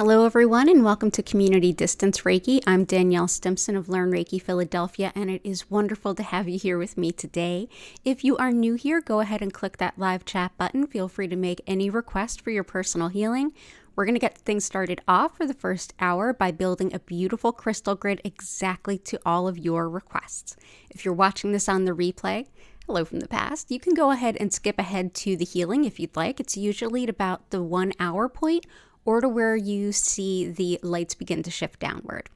Hello everyone and welcome to Community Distance Reiki. I'm Danielle Stimpson of Learn Reiki Philadelphia, and it is wonderful to have you here with me today. If you are new here, go ahead and click that live chat button. Feel free to make any request for your personal healing. We're going to get things started off for the first hour by building a beautiful crystal grid exactly to all of your requests. If you're watching this on the replay, hello from the past, you can go ahead and skip ahead to the healing if you'd like. It's usually at about the 1 hour point, or to where you see the lights begin to shift downward.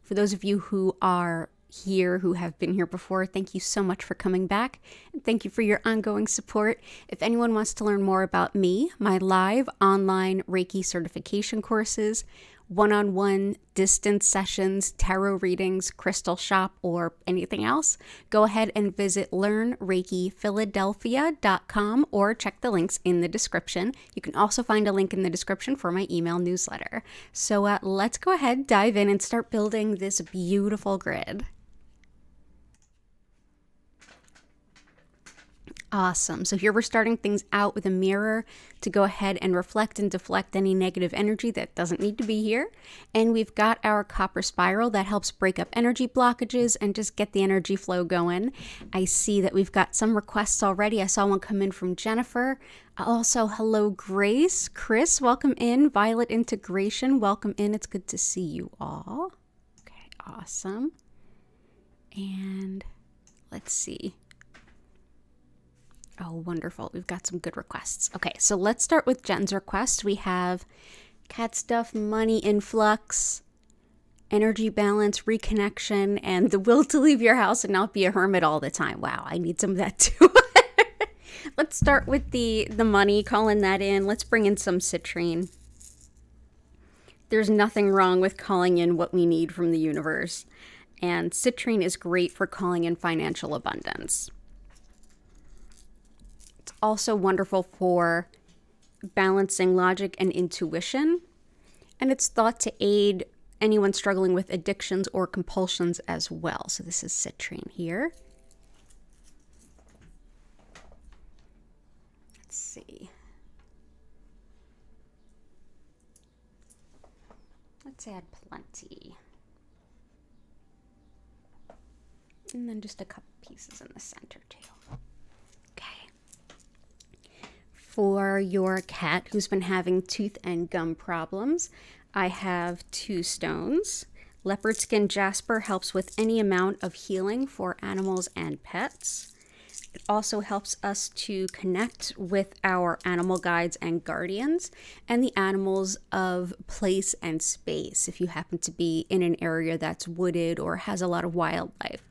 For those of you who are here, who have been here before, thank you so much for coming back, and thank you for your ongoing support. If anyone wants to learn more about me, my live online Reiki certification courses, one-on-one distance sessions, tarot readings, crystal shop, or anything else, go ahead and visit learnreikiphiladelphia.com or check the links in the description. You can also find a link in the description for my email newsletter. So let's go ahead, dive in, and start building this beautiful grid. Awesome. So here we're starting things out with a mirror to go ahead and reflect and deflect any negative energy that doesn't need to be here. And we've got our copper spiral that helps break up energy blockages and just get the energy flow going. I see that we've got some requests already. I saw one come in from Jennifer. Also, hello, Grace. Chris, welcome in. Violet Integration, welcome in. It's good to see you all. Okay, awesome. And let's see. Oh, wonderful. We've got some good requests. Okay, so let's start with Jen's request. We have cat stuff, money influx, energy balance, reconnection, and the will to leave your house and not be a hermit all the time. Wow, I need some of that too. Let's start with the money, calling that in. Let's bring in some citrine. There's nothing wrong with calling in what we need from the universe. And citrine is great for calling in financial abundance. Also wonderful for balancing logic and intuition, and it's thought to aid anyone struggling with addictions or compulsions as well. So this is citrine here. Let's see. Let's add plenty. And then just a couple pieces in the center too. For your cat who's been having tooth and gum problems, I have 2 stones. Leopardskin Jasper helps with any amount of healing for animals and pets. It also helps us to connect with our animal guides and guardians and the animals of place and space if you happen to be in an area that's wooded or has a lot of wildlife.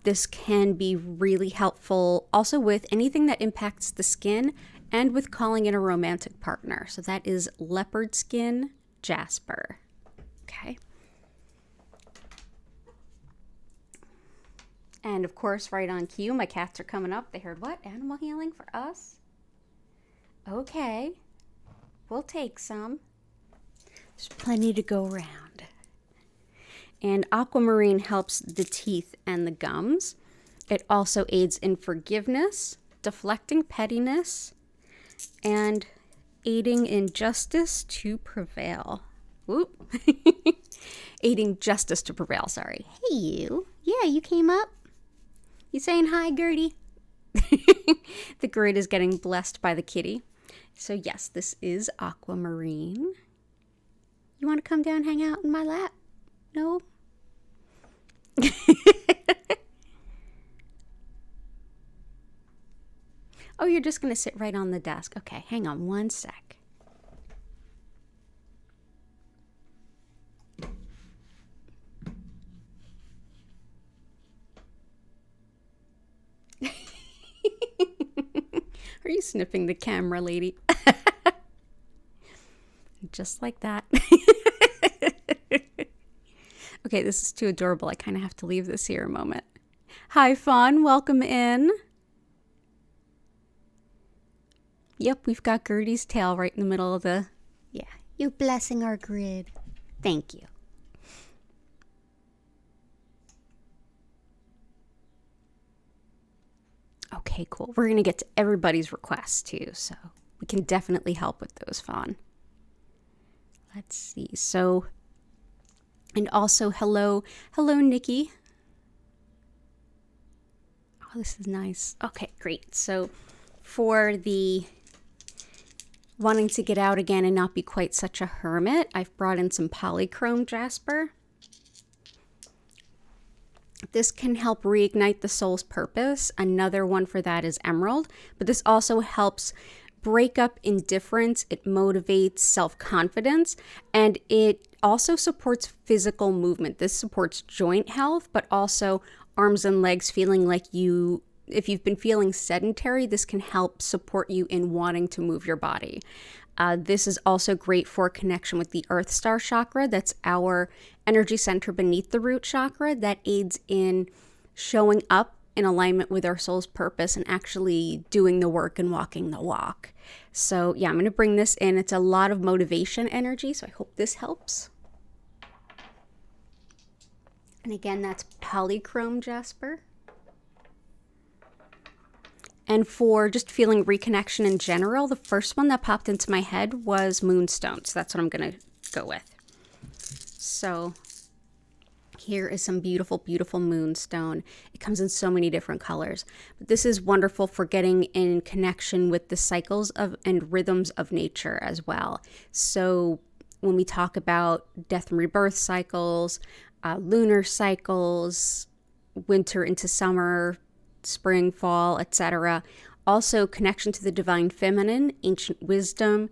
This can be really helpful also with anything that impacts the skin and with calling in a romantic partner. So that is Leopardskin Jasper. Okay. And of course, right on cue, my cats are coming up. They heard what? Animal healing for us? Okay. We'll take some. There's plenty to go around. And aquamarine helps the teeth and the gums. It also aids in forgiveness, deflecting pettiness, and aiding in justice to prevail. Whoop. Aiding justice to prevail, sorry. Hey, you. Yeah, you came up. You saying hi, Gertie? The grid is getting blessed by the kitty. So yes, this is aquamarine. You want to come down, hang out in my lap? No? Oh, you're just going to sit right on the desk. Okay, hang on one sec. Are you sniffing the camera, lady? Just like that. Okay, this is too adorable. I kind of have to leave this here a moment. Hi, Fawn. Welcome in. Yep, we've got Gertie's tail right in the middle of the... Yeah, you're blessing our grid. Thank you. Okay, cool. We're going to get to everybody's requests too, so we can definitely help with those, Fawn. Let's see. So, and also hello Nikki. Oh, this is nice. Okay, great. So for the wanting to get out again and not be quite such a hermit, I've brought in some polychrome jasper. This can help reignite the soul's purpose. Another one for that is emerald, but this also helps break up indifference. It motivates self-confidence, and it also supports physical movement. This supports joint health, but also arms and legs, feeling like if you've been feeling sedentary, this can help support you in wanting to move your body. This is also great for connection with the Earth Star chakra. That's our energy center beneath the root chakra that aids in showing up in alignment with our soul's purpose and actually doing the work and walking the walk. So yeah, I'm going to bring this in. It's a lot of motivation energy, so I hope this helps. And again, that's polychrome jasper. And for just feeling reconnection in general, the first one that popped into my head was Moonstone. So that's what I'm going to go with. So here is some beautiful, beautiful Moonstone. It comes in so many different colors. But this is wonderful for getting in connection with the cycles of and rhythms of nature as well. So when we talk about death and rebirth cycles, lunar cycles, winter into summer, spring, fall, etc. Also connection to the divine feminine, ancient wisdom,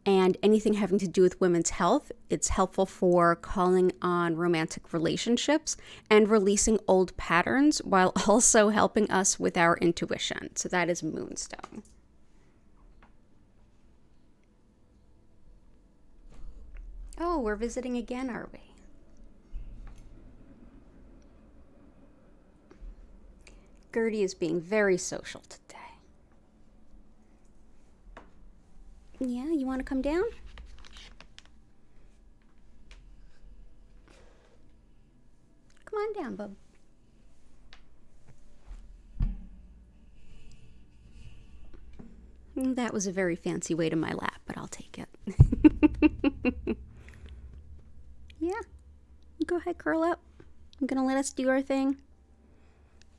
and anything having to do with women's health. It's helpful for calling on romantic relationships and releasing old patterns while also helping us with our intuition. So that is Moonstone. Oh, we're visiting again, are we? Gertie is being very social today. Yeah, you want to come down? Come on down, bub. That was a very fancy way to my lap, but I'll take it. Yeah, go ahead, curl up. I'm gonna let us do our thing.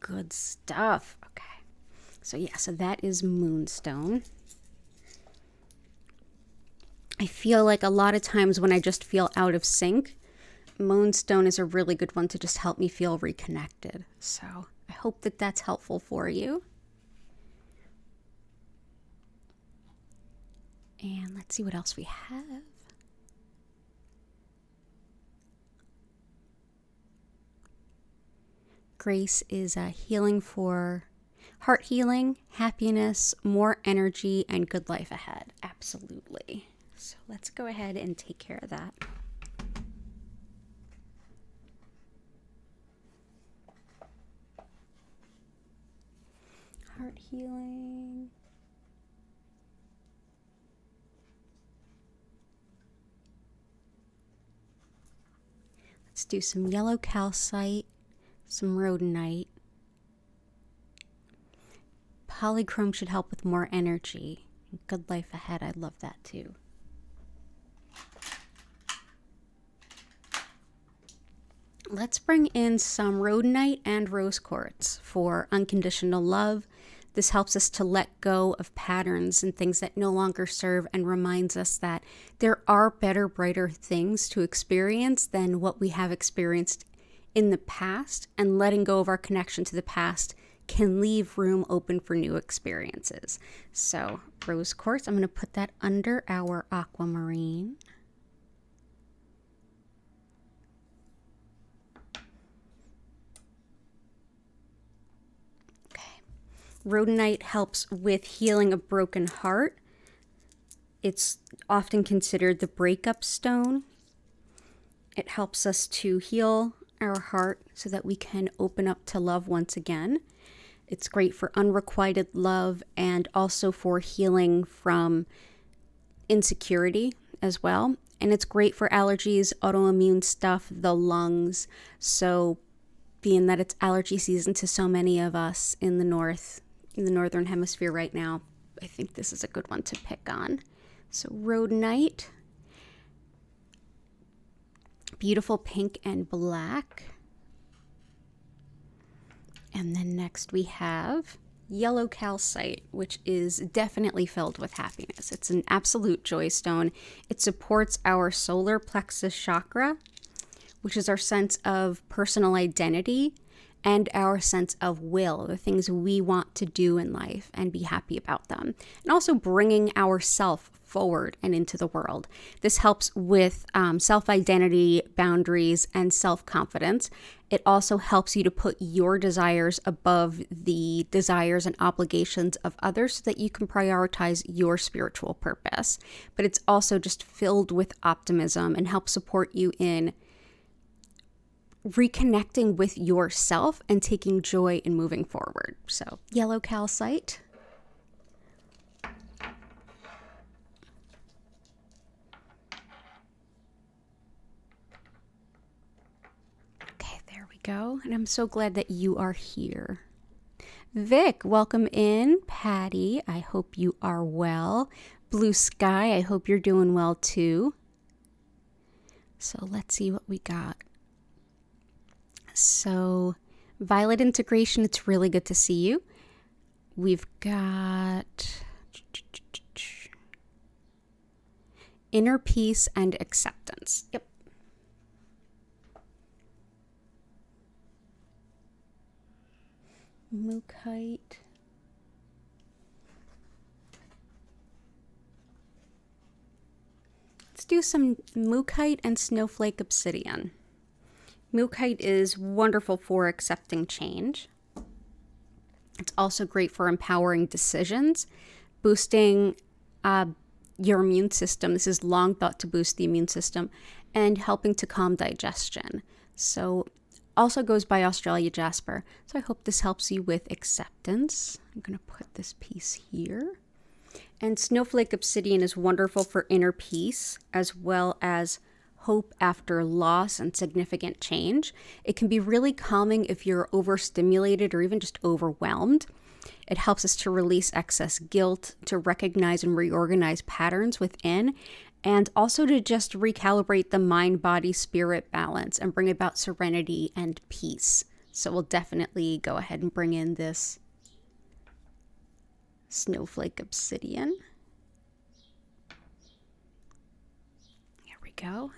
Good stuff. Okay. So yeah, so that is Moonstone. I feel like a lot of times when I just feel out of sync, Moonstone is a really good one to just help me feel reconnected. So I hope that that's helpful for you. And let's see what else we have. Grace is healing for heart healing, happiness, more energy, and good life ahead. Absolutely. So let's go ahead and take care of that. Heart healing. Let's do some yellow calcite. Some rhodonite. Polychrome should help with more energy. Good life ahead. I love that too. Let's bring in some rhodonite and rose quartz for unconditional love. This helps us to let go of patterns and things that no longer serve and reminds us that there are better, brighter things to experience than what we have experienced in the past, and letting go of our connection to the past can leave room open for new experiences. So rose quartz, I'm going to put that under our aquamarine. Okay. Rhodonite helps with healing a broken heart. It's often considered the breakup stone. It helps us to heal our heart so that we can open up to love once again. It's great for unrequited love and also for healing from insecurity as well. And it's great for allergies, autoimmune stuff, the lungs. So being that it's allergy season to so many of us in the northern hemisphere right now, I think this is a good one to pick on. So rhodonite. beautiful pink and black. And then next we have yellow calcite, which is definitely filled with happiness. It's an absolute joy stone. It supports our solar plexus chakra, which is our sense of personal identity and our sense of will, the things we want to do in life and be happy about them. And also bringing ourself forward and into the world. This helps with self-identity, boundaries, and self-confidence. It also helps you to put your desires above the desires and obligations of others so that you can prioritize your spiritual purpose. But it's also just filled with optimism and helps support you in reconnecting with yourself and taking joy in moving forward. So, yellow calcite. Okay, there we go. And I'm so glad that you are here. Vic, welcome in. Patty, I hope you are well. Blue Sky, I hope you're doing well too. So let's see what we got. So, Violet Integration, it's really good to see you. We've got Inner Peace and Acceptance. Yep. Mookite. Let's do some Mookite and Snowflake Obsidian. Mookite is wonderful for accepting change. It's also great for empowering decisions, boosting your immune system. This is long thought to boost the immune system, and helping to calm digestion. So also goes by Australia Jasper. So I hope this helps you with acceptance. I'm going to put this piece here. And Snowflake Obsidian is wonderful for inner peace as well as hope after loss and significant change. It can be really calming if you're overstimulated or even just overwhelmed. It helps us to release excess guilt, to recognize and reorganize patterns within, and also to just recalibrate the mind, body, spirit balance and bring about serenity and peace. So we'll definitely go ahead and bring in this Snowflake Obsidian. Here we go.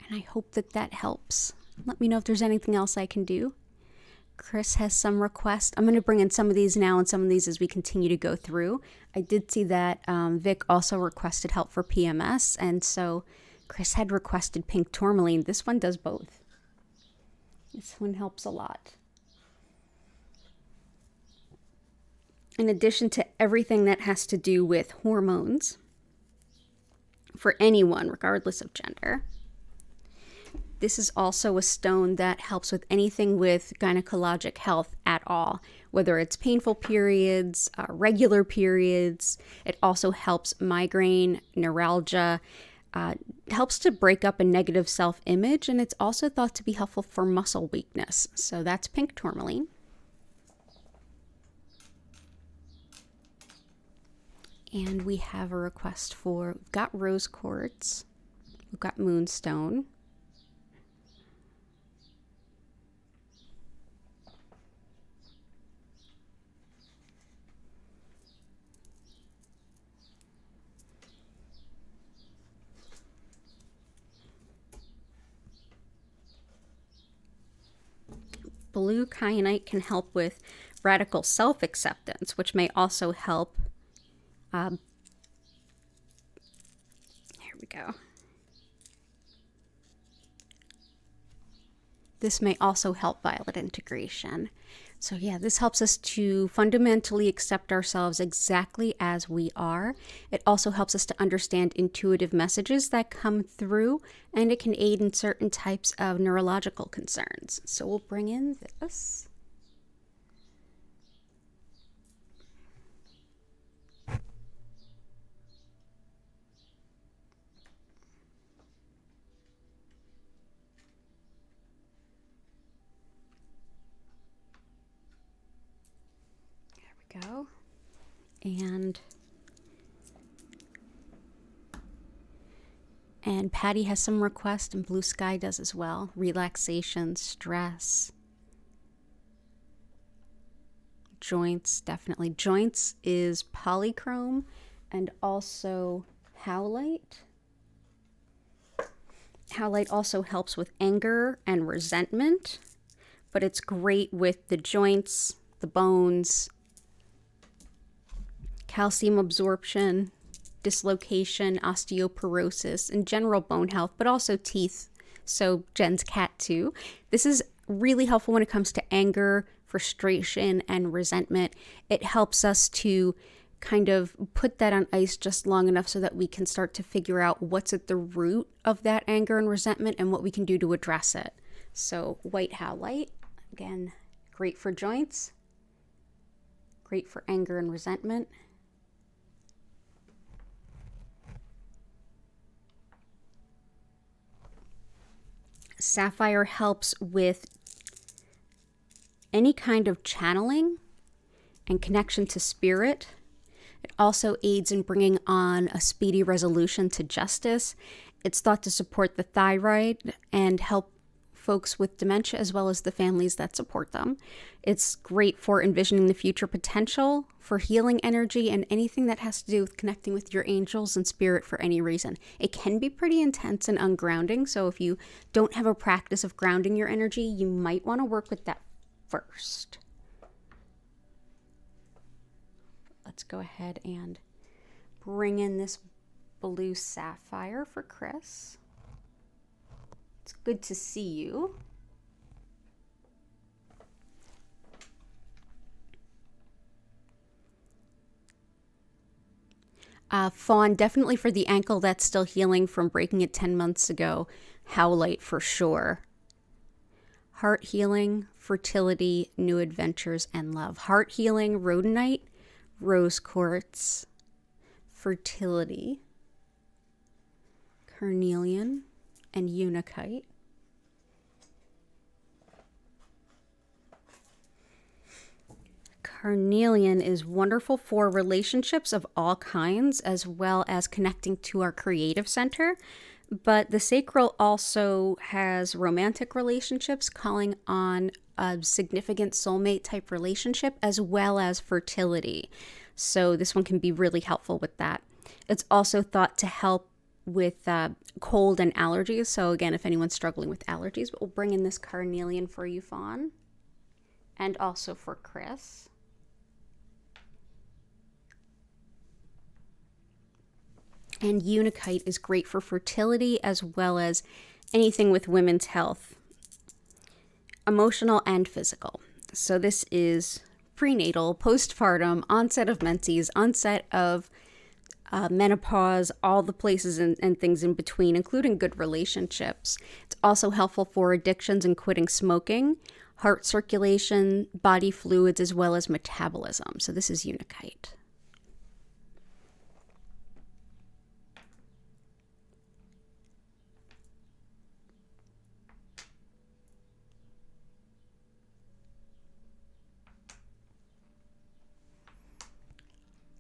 And I hope that that helps. Let me know if there's anything else I can do. Chris has some requests. I'm going to bring in some of these now and some of these as we continue to go through. I did see that Vic also requested help for PMS. And so Chris had requested pink tourmaline. This one does both. This one helps a lot. In addition to everything that has to do with hormones for anyone, regardless of gender. This is also a stone that helps with anything with gynecologic health at all, whether it's painful periods, regular periods. It also helps migraine, neuralgia, helps to break up a negative self-image, and it's also thought to be helpful for muscle weakness. So that's pink tourmaline. And we have a request for, we've got rose quartz, we've got moonstone. Blue kyanite can help with radical self-acceptance, which may also help. Here we go. This may also help violet integration. So yeah, this helps us to fundamentally accept ourselves exactly as we are. It also helps us to understand intuitive messages that come through, and it can aid in certain types of neurological concerns. So we'll bring in this. Go. And And Patty has some requests, and Blue Sky does as well. Relaxation, stress. Joints, definitely. Joints is polychrome and also howlite. Howlite also helps with anger and resentment, but it's great with the joints, the bones, calcium absorption, dislocation, osteoporosis, and general bone health, but also teeth. So Jen's cat too. This is really helpful when it comes to anger, frustration, and resentment. It helps us to kind of put that on ice just long enough so that we can start to figure out what's at the root of that anger and resentment and what we can do to address it. So white howlite, again, great for joints, great for anger and resentment. Sapphire helps with any kind of channeling and connection to spirit. It also aids in bringing on a speedy resolution to justice. It's thought to support the thyroid and help folks with dementia as well as the families that support them. It's great for envisioning the future potential, for healing energy, and anything that has to do with connecting with your angels and spirit for any reason. It can be pretty intense and ungrounding, so if you don't have a practice of grounding your energy, you might want to work with that first. Let's go ahead and bring in this blue sapphire for Chris. It's good to see you. Fawn, definitely for the ankle that's still healing from breaking it 10 months ago. Howlite for sure. Heart healing, fertility, new adventures, and love. Heart healing, rhodonite, rose quartz, fertility, carnelian, and unakite. Carnelian is wonderful for relationships of all kinds, as well as connecting to our creative center. But the sacral also has romantic relationships, calling on a significant soulmate type relationship, as well as fertility. So this one can be really helpful with that. It's also thought to help with cold and allergies. So again, if anyone's struggling with allergies, but we'll bring in this carnelian for you, Fawn, and also for Chris. And unakite is great for fertility as well as anything with women's health, emotional and physical. So this is prenatal, postpartum, onset of menses, onset of menopause, all the places and things in between, including good relationships. It's also helpful for addictions and quitting smoking, heart circulation, body fluids, as well as metabolism. So this is unakite.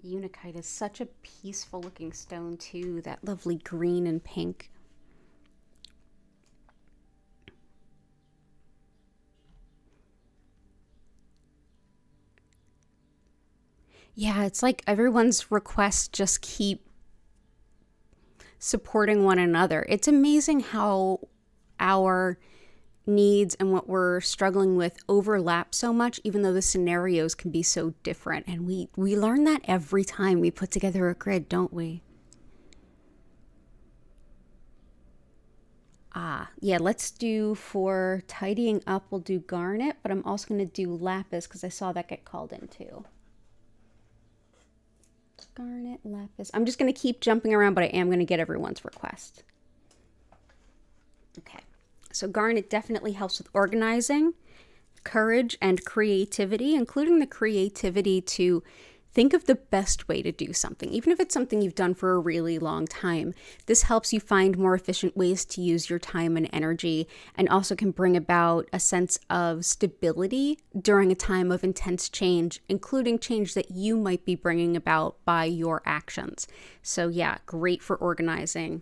Unakite is such a peaceful looking stone too, that lovely green and pink. Yeah, it's like everyone's requests just keep supporting one another. It's amazing how our needs and what we're struggling with overlap so much, even though the scenarios can be so different. And we learn that every time we put together a grid, don't we? Yeah, let's do for tidying up, we'll do garnet, but I'm also going to do lapis because I saw that get called in too. Garnet, lapis. I'm just going to keep jumping around, but I am going to get everyone's request. Okay. So garnet definitely helps with organizing, courage, and creativity, including the creativity to think of the best way to do something. Even if it's something you've done for a really long time, this helps you find more efficient ways to use your time and energy, and also can bring about a sense of stability during a time of intense change, including change that you might be bringing about by your actions. So yeah, great for organizing.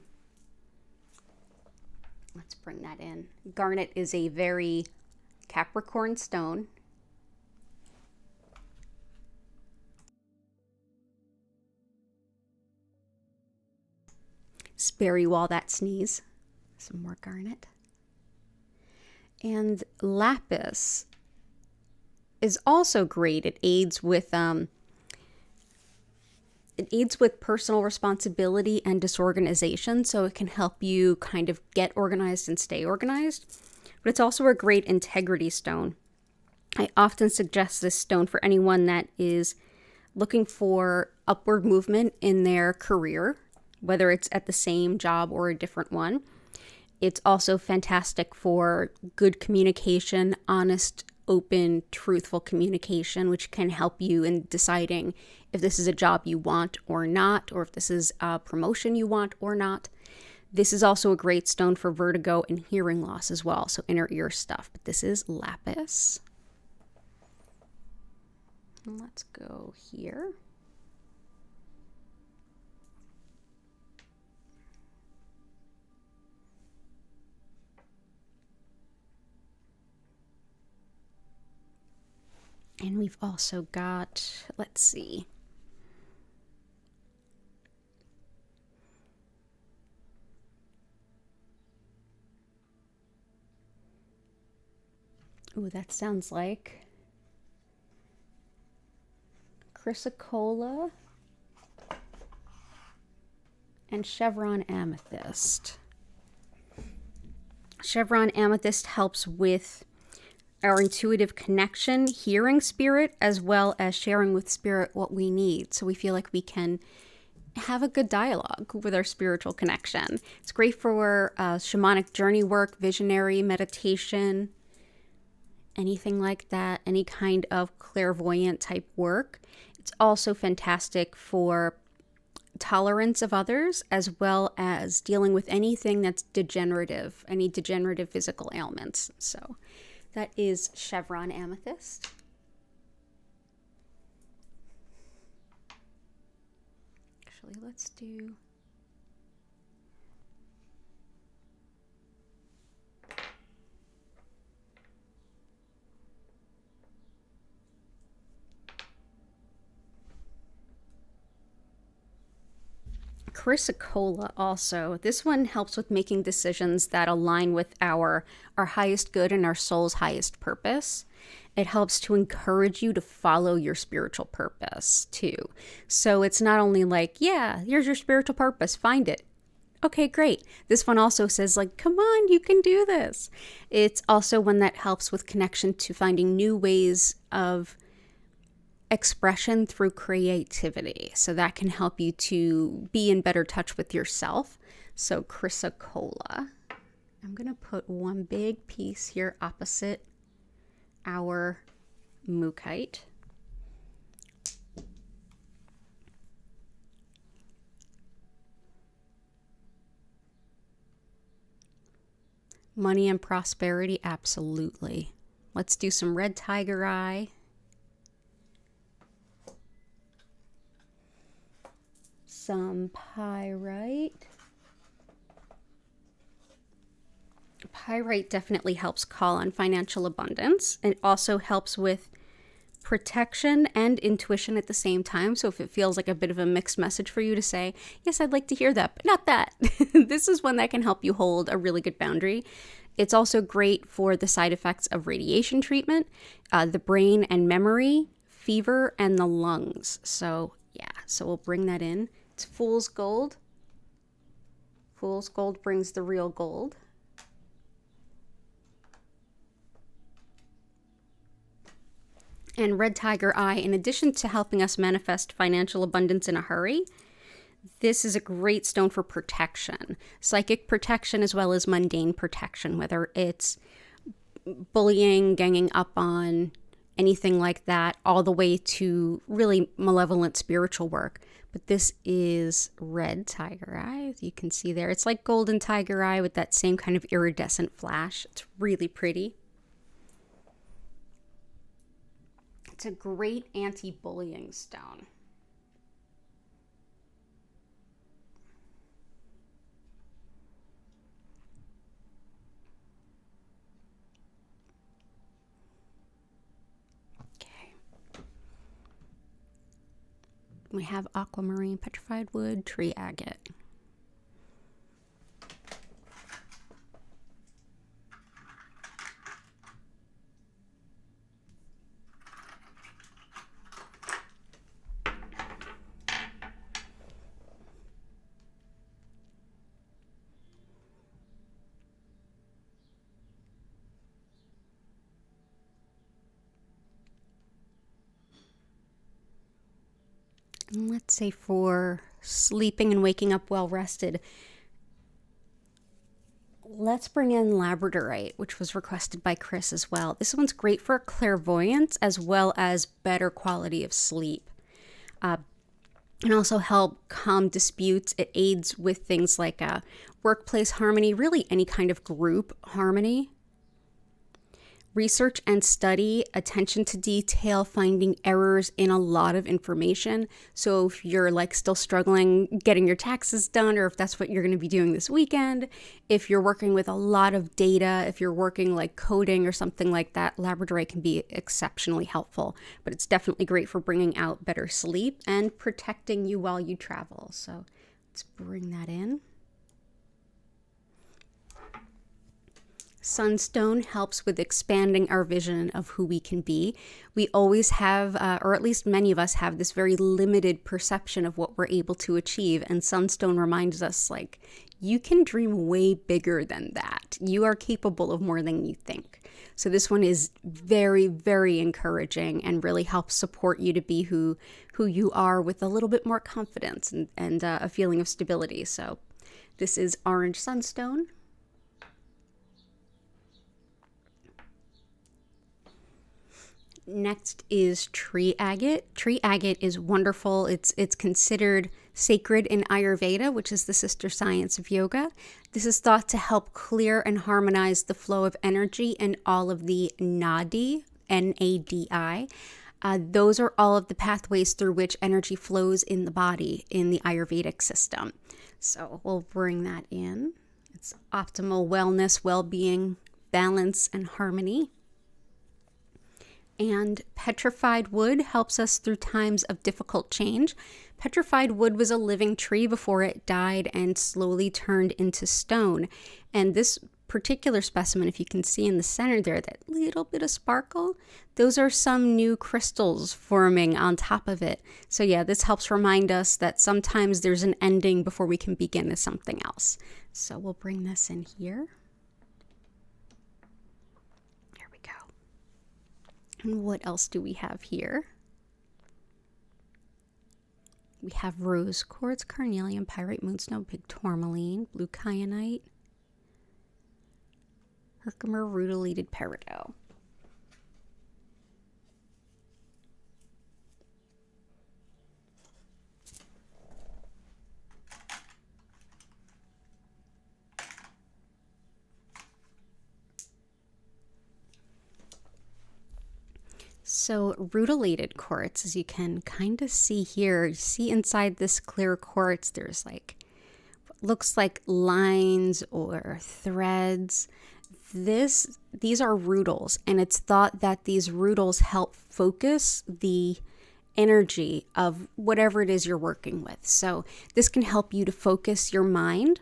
Let's bring that in. Garnet is a very Capricorn stone. Spare you all that sneeze. Some more garnet. And lapis is also great. It aids with personal responsibility and disorganization, so it can help you kind of get organized and stay organized. But it's also a great integrity stone. I often suggest this stone for anyone that is looking for upward movement in their career, whether it's at the same job or a different one. It's also fantastic for good communication, honest, open, truthful communication, which can help you in deciding if this is a job you want or not, or if this is a promotion you want or not. This is also a great stone for vertigo and hearing loss as well, so inner ear stuff. But this is lapis. Let's go here. And we've also got, let's see. Ooh, that sounds like chrysocolla and chevron amethyst. Chevron amethyst helps with our intuitive connection, hearing spirit, as well as sharing with spirit what we need. So we feel like we can have a good dialogue with our spiritual connection. It's great for shamanic journey work, visionary meditation, anything like that, any kind of clairvoyant type work. It's also fantastic for tolerance of others, as well as dealing with anything that's degenerative, any degenerative physical ailments. So that is chevron amethyst. Actually, let's do... chrysocolla also. This one helps with making decisions that align with our highest good and our soul's highest purpose. It helps to encourage you to follow your spiritual purpose too. So it's not only like, yeah, here's your spiritual purpose, find it. Okay, great. This one also says like, come on, you can do this. It's also one that helps with connection to finding new ways of expression through creativity. So that can help you to be in better touch with yourself. So chrysocolla. I'm going to put one big piece here opposite our mookaite. Money and prosperity, absolutely. Let's do some red tiger eye. Some pyrite. Pyrite definitely helps call on financial abundance. It also helps with protection and intuition at the same time. So if it feels like a bit of a mixed message for you to say, yes, I'd like to hear that, but not that. This is one that can help you hold a really good boundary. It's also great for the side effects of radiation treatment, the brain and memory, fever, and the lungs. So yeah, so we'll bring that in. It's fool's gold. Fool's gold brings the real gold. And red tiger eye, in addition to helping us manifest financial abundance in a hurry, this is a great stone for protection. Psychic protection as well as mundane protection, whether it's bullying, ganging up on, anything like that, all the way to really malevolent spiritual work. But this is red tiger eye, as you can see there. It's like golden tiger eye with that same kind of iridescent flash. It's really pretty. It's a great anti-bullying stone. We have aquamarine, petrified wood, tree agate. And let's say for sleeping and waking up well rested, let's bring in labradorite, which was requested by Chris as well. This one's great for clairvoyance as well as better quality of sleep. And also help calm disputes. It aids with things like workplace harmony, really any kind of group harmony. Research and study, attention to detail, finding errors in a lot of information. So if you're like still struggling getting your taxes done, or if that's what you're going to be doing this weekend, if you're working with a lot of data, if you're working like coding or something like that, labradorite can be exceptionally helpful. But it's definitely great for bringing out better sleep and protecting you while you travel. So let's bring that in. Sunstone helps with expanding our vision of who we can be. We always have, or at least many of us have, this very limited perception of what we're able to achieve. And Sunstone reminds us, like, you can dream way bigger than that. You are capable of more than you think. So this one is very, very encouraging and really helps support you to be who you are with a little bit more confidence and a feeling of stability. So this is Orange Sunstone. Next is tree agate. Tree agate is wonderful. It's considered sacred in Ayurveda, which is the sister science of yoga. This is thought to help clear and harmonize the flow of energy in all of the nadi, N-A-D-I. Those are all of the pathways through which energy flows in the body in the Ayurvedic system. So we'll bring that in. It's optimal wellness, well-being, balance, and harmony. And petrified wood helps us through times of difficult change. Petrified wood was a living tree before it died and slowly turned into stone. And this particular specimen, if you can see in the center there, that little bit of sparkle, those are some new crystals forming on top of it. So yeah, this helps remind us that sometimes there's an ending before we can begin with something else. So we'll bring this in here. And what else do we have here? We have rose quartz, carnelian, pyrite, moonstone, pink tourmaline, blue kyanite, Herkimer rutilated peridot. So rutilated quartz, as you can kind of see here, you see inside this clear quartz, there's like, looks like lines or threads. These are rutils, and it's thought that these rutils help focus the energy of whatever it is you're working with. So this can help you to focus your mind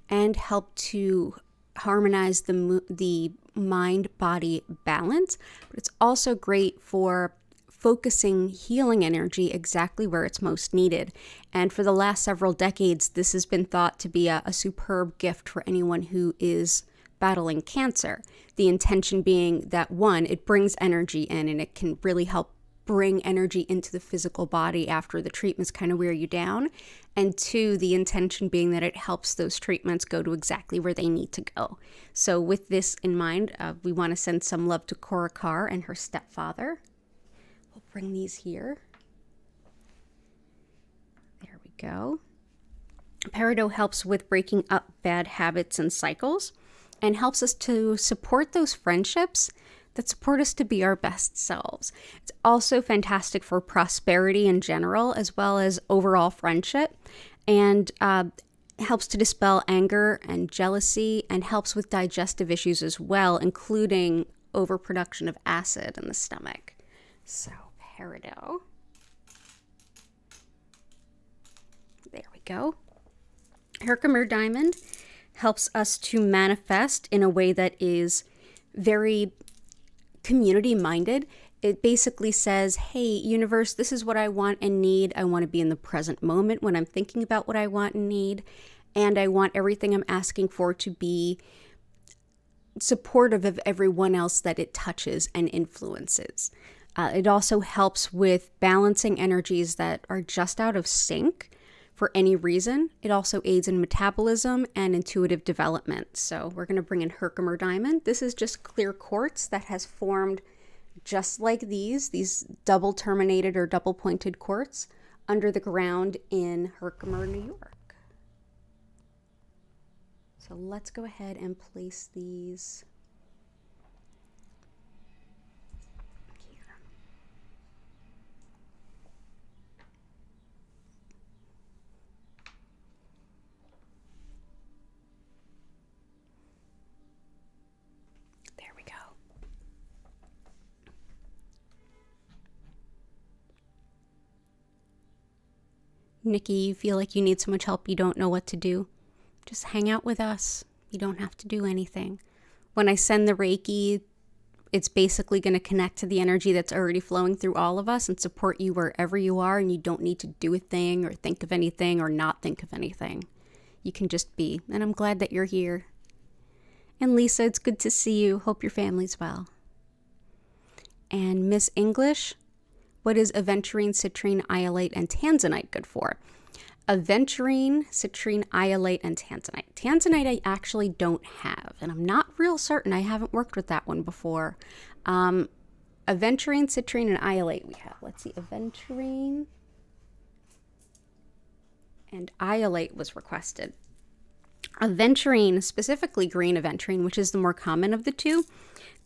and help to harmonize the mind-body balance, but it's also great for focusing healing energy exactly where it's most needed. And for the last several decades, this has been thought to be a superb gift for anyone who is battling cancer. The intention being that, one, it brings energy in and it can really help bring energy into the physical body after the treatments kind of wear you down. And two, the intention being that it helps those treatments go to exactly where they need to go. So with this in mind, we want to send some love to Cora Carr and her stepfather. We'll bring these here. There we go. Peridot helps with breaking up bad habits and cycles and helps us to support those friendships that support us to be our best selves. It's also fantastic for prosperity in general, as well as overall friendship, and helps to dispel anger and jealousy, and helps with digestive issues as well, including overproduction of acid in the stomach. So, peridot. go. Herkimer diamond helps us to manifest in a way that is very community-minded. It basically says, hey, universe, this is what I want and need. I want to be in the present moment when I'm thinking about what I want and need. And I want everything I'm asking for to be supportive of everyone else that it touches and influences. It also helps with balancing energies that are just out of sync for any reason. It also aids in metabolism and intuitive development. So we're going to bring in Herkimer diamond. This is just clear quartz that has formed just like these double terminated or double pointed quartz under the ground in Herkimer, New York. So let's go ahead and place these here. There we go. Nikki, you feel like you need so much help you don't know what to do? Just hang out with us. You don't have to do anything. When I send the Reiki, it's basically going to connect to the energy that's already flowing through all of us and support you wherever you are, and you don't need to do a thing or think of anything or not think of anything. You can just be, and I'm glad that you're here. And Lisa, it's good to see you. Hope your family's well. And Miss English, what is aventurine, citrine, iolite, and tanzanite good for? Aventurine, citrine, iolite, and tanzanite. Tanzanite I actually don't have, and I'm not real certain. I haven't worked with that one before. Aventurine, citrine, and iolite we have. Let's see, aventurine and iolite was requested. Aventurine, specifically green aventurine, which is the more common of the two,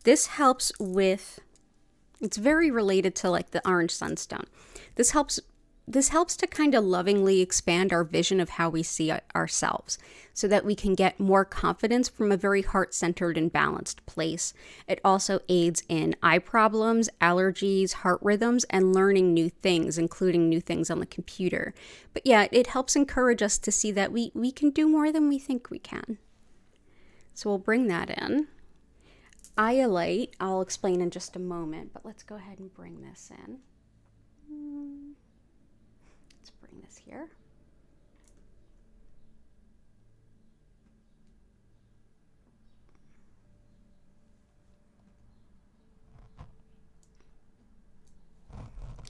this helps with, it's very related to like the orange sunstone. This helps to kind of lovingly expand our vision of how we see ourselves so that we can get more confidence from a very heart-centered and balanced place. It also aids in eye problems, allergies, heart rhythms, and learning new things, including new things on the computer. But yeah, it helps encourage us to see that we can do more than we think we can. So we'll bring that in. Iolite, I'll explain in just a moment, but let's go ahead and bring this in. This here.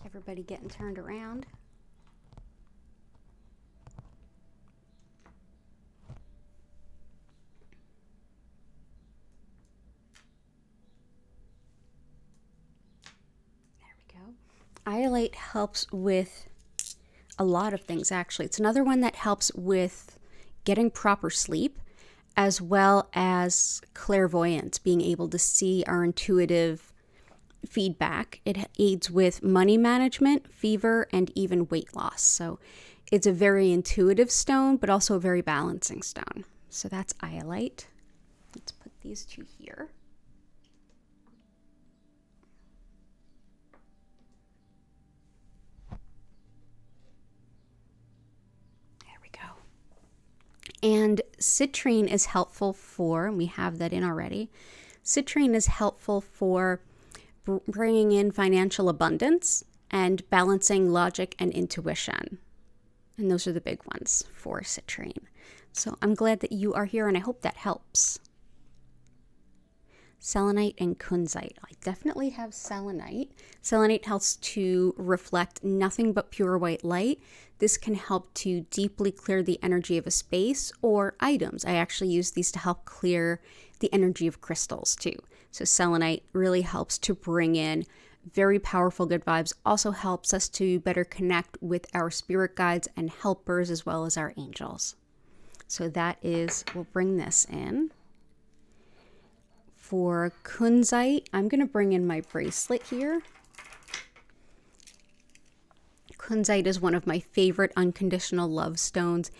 Everybody getting turned around. There we go. Iolite helps with a lot of things, actually. It's another one that helps with getting proper sleep, as well as clairvoyance, being able to see our intuitive feedback. It aids with money management, fever, and even weight loss. So it's a very intuitive stone, but also a very balancing stone. So that's iolite. Let's put these two here. And citrine is helpful for, and we have that in already, citrine is helpful for bringing in financial abundance and balancing logic and intuition. And those are the big ones for citrine. So I'm glad that you are here, and I hope that helps. Selenite and kunzite. I definitely have selenite. Selenite helps to reflect nothing but pure white light. This can help to deeply clear the energy of a space or items. I actually use these to help clear the energy of crystals too. So selenite really helps to bring in very powerful good vibes. Also helps us to better connect with our spirit guides and helpers as well as our angels. So that is, we'll bring this in. For kunzite, I'm going to bring in my bracelet here. Kunzite is one of my favorite unconditional love stones.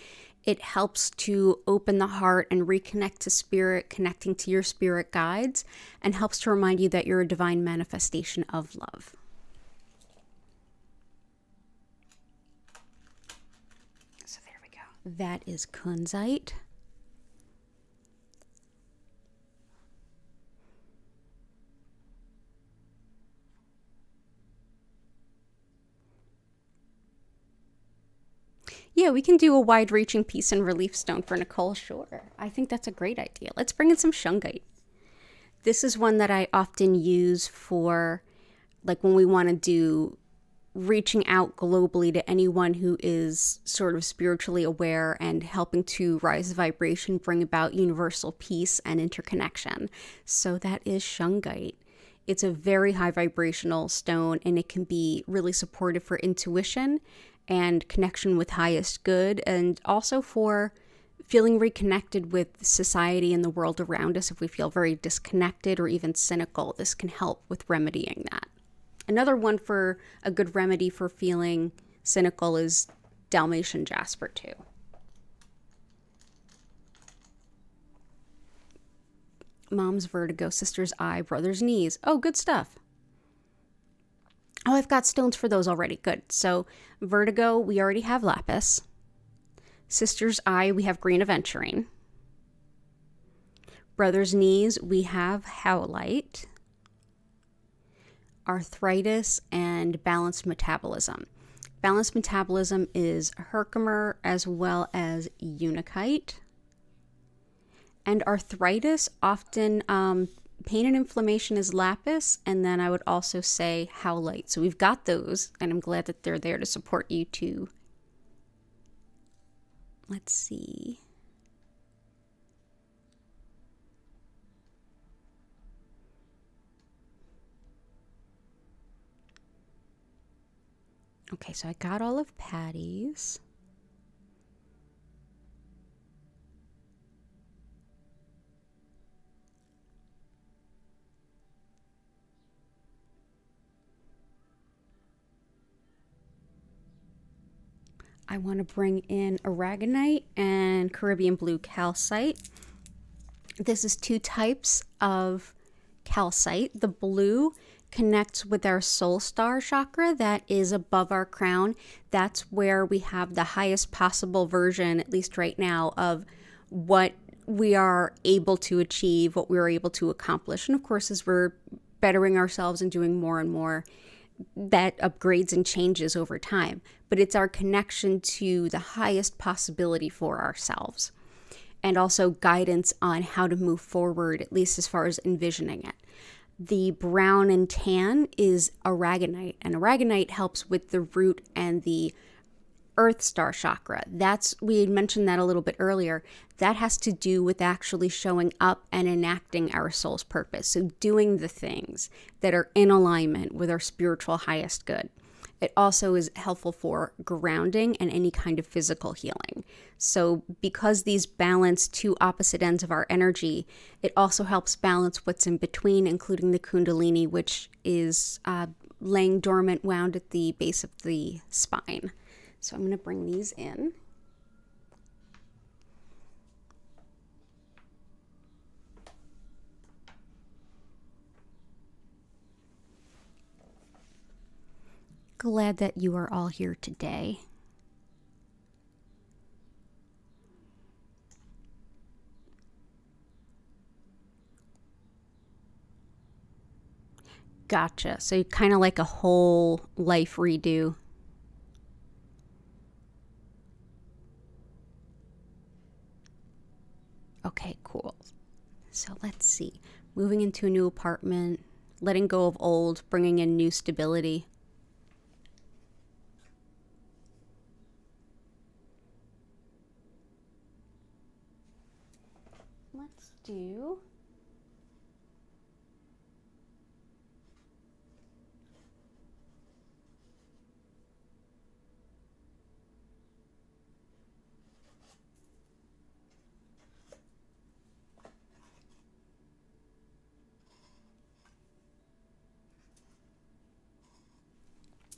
It helps to open the heart and reconnect to spirit, connecting to your spirit guides, and helps to remind you that you're a divine manifestation of love. So there we go. That is Kunzite. Yeah, we can do a wide-reaching peace and relief stone for Nicole, sure. I think that's a great idea. Let's bring in some shungite. This is one that I often use for, like, when we want to do reaching out globally to anyone who is sort of spiritually aware and helping to rise the vibration, bring about universal peace and interconnection. So that is shungite. It's a very high vibrational stone, and it can be really supportive for intuition and connection with highest good, and also for feeling reconnected with society and the world around us. If we feel very disconnected or even cynical, this can help with remedying that. Another one for a good remedy for feeling cynical is Dalmatian Jasper too. Mom's vertigo, sister's eye, brother's knees. Oh, good stuff. Oh, I've got stones for those already. Good. So vertigo, we already have lapis. Sister's eye, we have green aventurine. Brother's knees, we have howlite. Arthritis and balanced metabolism. Balanced metabolism is herkimer as well as unakite. And arthritis, often pain and inflammation is lapis, and then I would also say howlite. So we've got those, and I'm glad that they're there to support you too. Let's see. Okay, so I got all of Patty's. I want to bring in aragonite and Caribbean blue calcite. This is two types of calcite. The blue connects with our soul star chakra that is above our crown. That's where we have the highest possible version, at least right now, of what we are able to achieve, what we are able to accomplish. And of course, as we're bettering ourselves and doing more and more, that upgrades and changes over time. But it's our connection to the highest possibility for ourselves, and also guidance on how to move forward, at least as far as envisioning it. The brown and tan is aragonite, and aragonite helps with the root and the earth star chakra. We had mentioned that a little bit earlier. That has to do with actually showing up and enacting our soul's purpose. So doing the things that are in alignment with our spiritual highest good. It also is helpful for grounding and any kind of physical healing. So because these balance two opposite ends of our energy, it also helps balance what's in between, including the Kundalini, which is laying dormant, wound at the base of the spine. So I'm going to bring these in. Glad that you are all here today. Gotcha. So kind of like a whole life redo. Okay, cool. So let's see. Moving into a new apartment, letting go of old, bringing in new stability. Let's do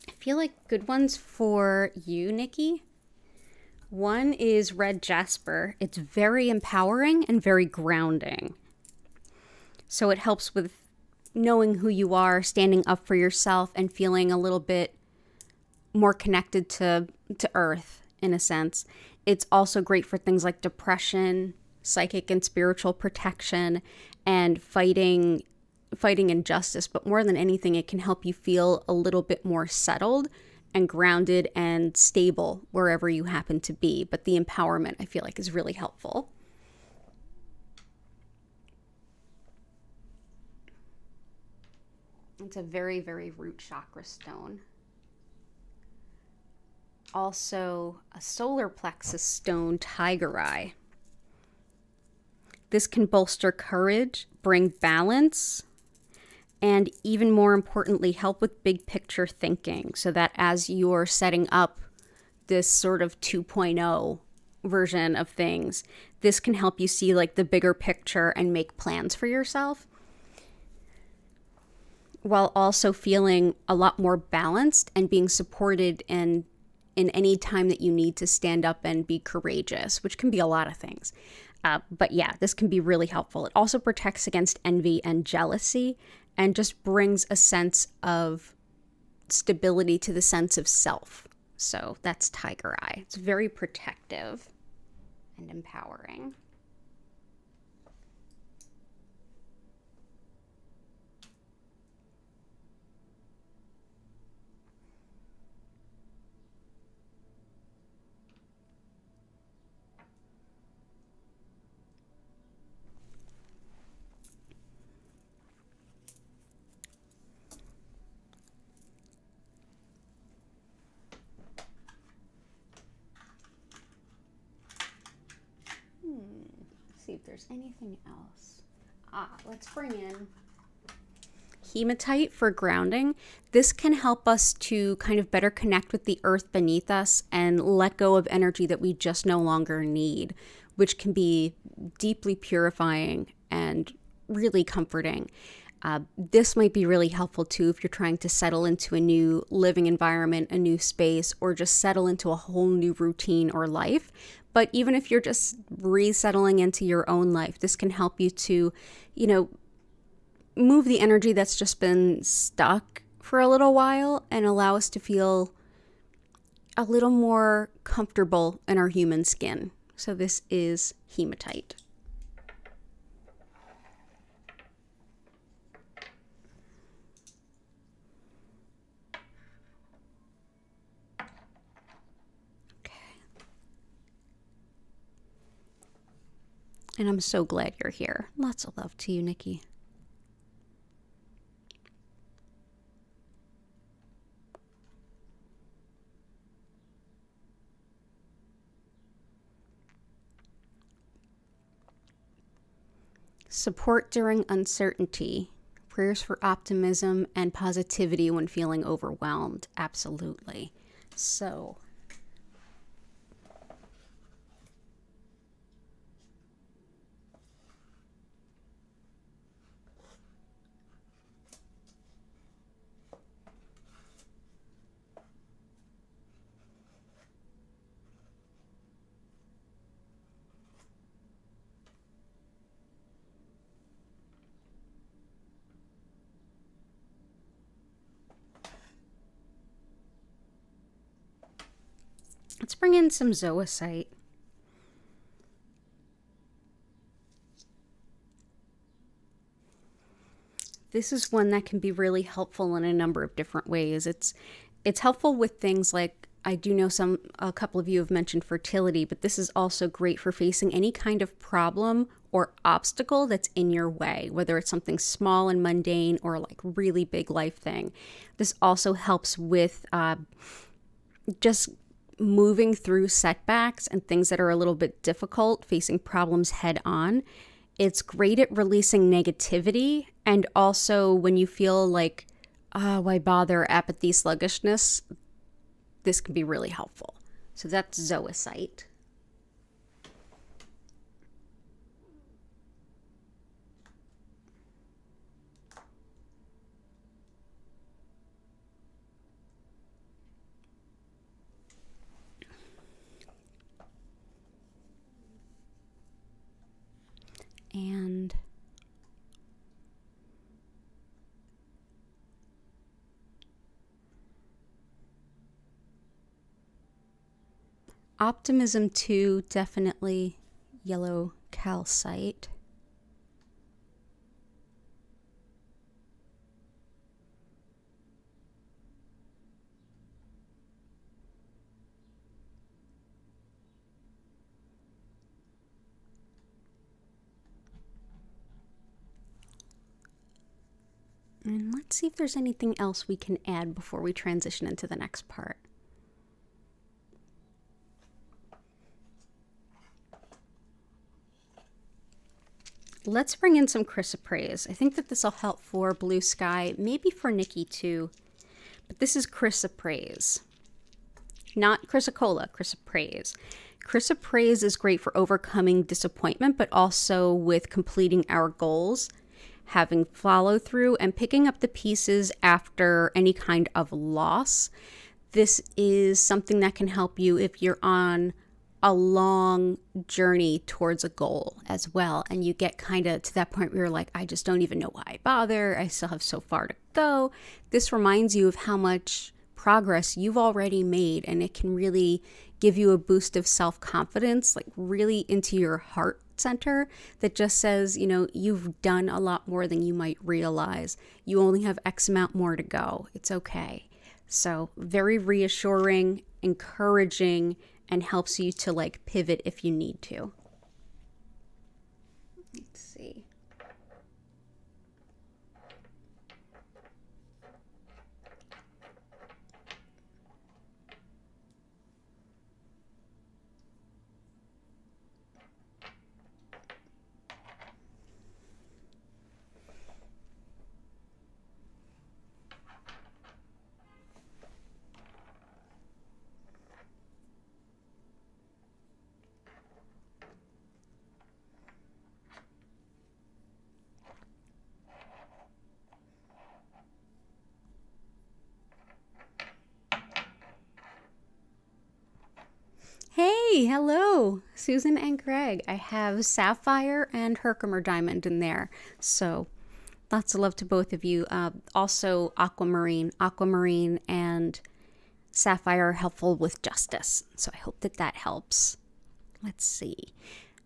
I feel like good ones for you, Nikki. One is red jasper. It's very empowering and very grounding. So it helps with knowing who you are, standing up for yourself, and feeling a little bit more connected to earth in a sense. It's also great for things like depression, psychic and spiritual protection, and fighting injustice. But more than anything, it can help you feel a little bit more settled and grounded and stable wherever you happen to be. But the empowerment, I feel like, is really helpful. It's a very, very root chakra stone. Also, a solar plexus stone, tiger eye. This can bolster courage, bring balance, and even more importantly, help with big picture thinking, so that as you're setting up this sort of 2.0 version of things, this can help you see like the bigger picture and make plans for yourself, while also feeling a lot more balanced and being supported in any time that you need to stand up and be courageous, which can be a lot of things. But yeah, this can be really helpful. It also protects against envy and jealousy, and just brings a sense of stability to the sense of self. So that's tiger eye. It's very protective and empowering. See if there's anything else. Let's bring in hematite for grounding. This can help us to kind of better connect with the earth beneath us and let go of energy that we just no longer need, which can be deeply purifying and really comforting. This might be really helpful too if you're trying to settle into a new living environment, a new space, or just settle into a whole new routine or life. But even if you're just resettling into your own life, this can help you to, move the energy that's just been stuck for a little while and allow us to feel a little more comfortable in our human skin. So this is hematite. And I'm so glad you're here. Lots of love to you, Nikki. Support during uncertainty. Prayers for optimism and positivity when feeling overwhelmed. Absolutely. So, let's bring in some zoisite. This is one that can be really helpful in a number of different ways. It's helpful with things like, I do know a couple of you have mentioned fertility, but this is also great for facing any kind of problem or obstacle that's in your way, whether it's something small and mundane or like really big life thing. This also helps with just moving through setbacks and things that are a little bit difficult, facing problems head on. It's great at releasing negativity, and also when you feel like, why bother, apathy, sluggishness, this can be really helpful. So that's zoisite. And Optimism 2, definitely yellow calcite. And let's see if there's anything else we can add before we transition into the next part. Let's bring in some chrysoprase. I think that this will help for blue sky, maybe for Nikki too. But this is chrysoprase. Not chrysocolla, chrysoprase. Chrysoprase is great for overcoming disappointment, but also with completing our goals, having follow through, and picking up the pieces after any kind of loss. This is something that can help you if you're on a long journey towards a goal as well, and you get kind of to that point where you're like, I just don't even know why I bother. I still have so far to go. This reminds you of how much progress you've already made, and it can really give you a boost of self-confidence, like really into your heart center, that just says, you know, you've done a lot more than you might realize. You only have X amount more to go. It's okay. So very reassuring, encouraging, and helps you to like pivot if you need to. Let's see. Hey, hello, Susan and Greg. I have Sapphire and Herkimer Diamond in there. So lots of love to both of you. Also Aquamarine. Aquamarine and Sapphire are helpful with justice. So I hope that that helps. Let's see.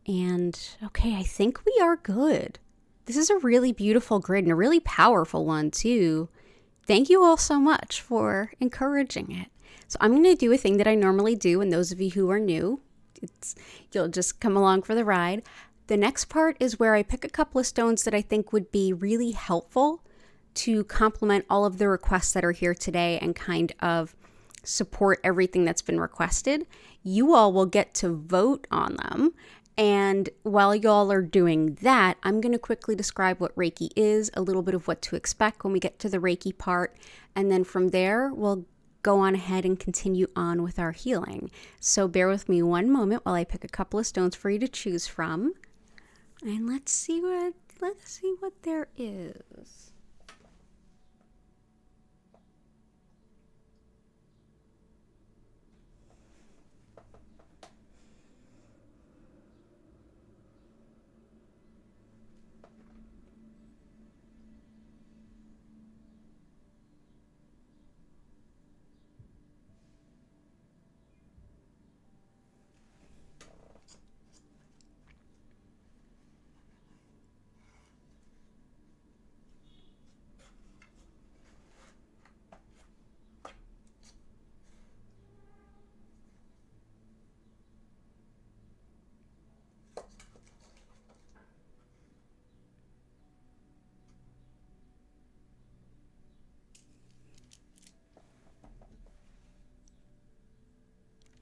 And okay, I think we are good. This is a really beautiful grid and a really powerful one too. Thank you all so much for encouraging it. So I'm going to do a thing that I normally do, and those of you who are new, you'll just come along for the ride. The next part is where I pick a couple of stones that I think would be really helpful to complement all of the requests that are here today and kind of support everything that's been requested. You all will get to vote on them. And while y'all are doing that, I'm going to quickly describe what Reiki is, a little bit of what to expect when we get to the Reiki part. And then from there, we'll go on ahead and continue on with our healing. So bear with me one moment while I pick a couple of stones for you to choose from. And let's see what there is.